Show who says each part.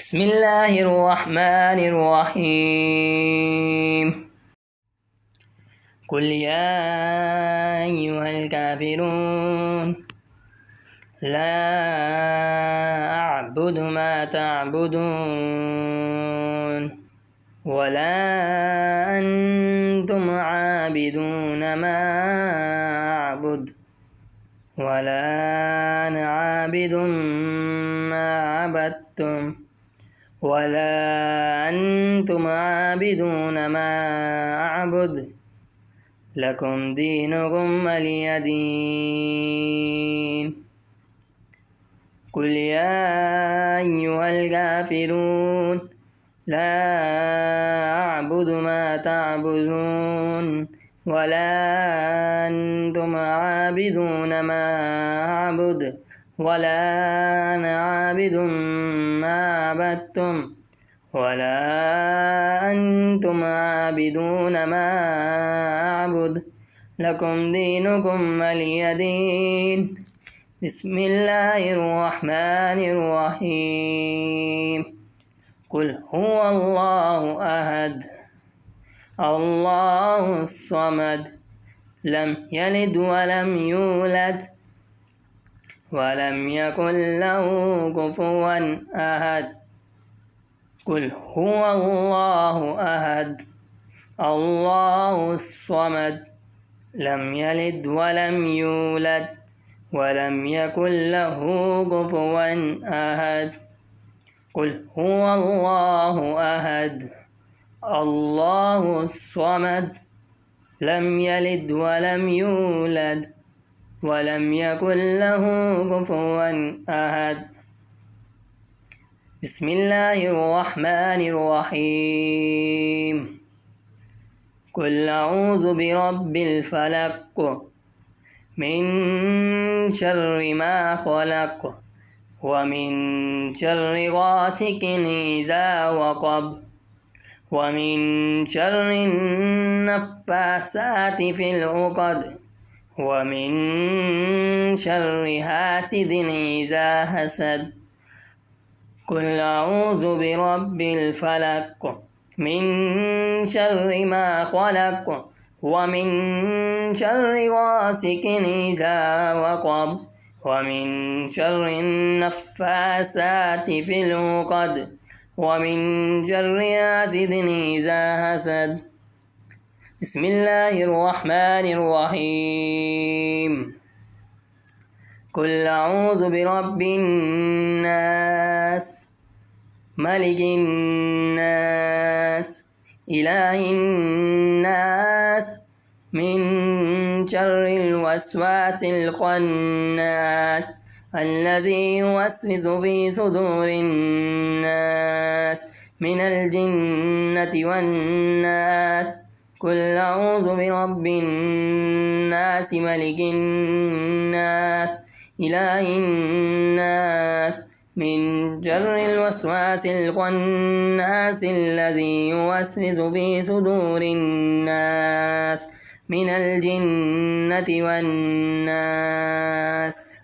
Speaker 1: بسم الله الرحمن الرحيم. قل يا أيها الكافرون لا أعبد ما تعبدون ولا أنتم عابدون ما أعبد ولا أنا عابد ما عبدتم ولا أنتم عابدون ما أعبد لكم دينكم ولي دين. قل يا أيها الكافرون لا أعبد ما تعبدون ولا أنتم عابدون ما أعبد ولا أنا عابد ما عبدتم ولا أنتم عابدون ما أعبد لكم دينكم ولي دين. بسم الله الرحمن الرحيم. قل هو الله أحد الله الصمد لم يلد ولم يولد ولم يكن له كفوا أحد. قل هو الله أحد الله الصمد لم يلد ولم يولد ولم يكن له كفوا أحد. قل هو الله أحد الله الصمد لم يلد ولم يولد ولم يكن له كفوا أحد. بسم الله الرحمن الرحيم. قل أعوذ برب الفلق من شر ما خلق ومن شر غاسق إذا وقب ومن شر النفاثات في العقد ومن شر حاسد إذا حسد. قل أعوذ برب الفلق من شر ما خلق ومن شر غاسق إذا وقب ومن شر النفاثات في العقد ومن شر حاسد إذا حسد. بسم الله الرحمن الرحيم. قل أعوذ برب الناس ملك الناس إله الناس من شر الوسواس الخناس الذي يوسوس في صدور الناس من الجنة والناس. قل أعوذ برب الناس ملك الناس إله الناس من شر الوسواس الخناس الذي يوسوس في صدور الناس من الجنة والناس.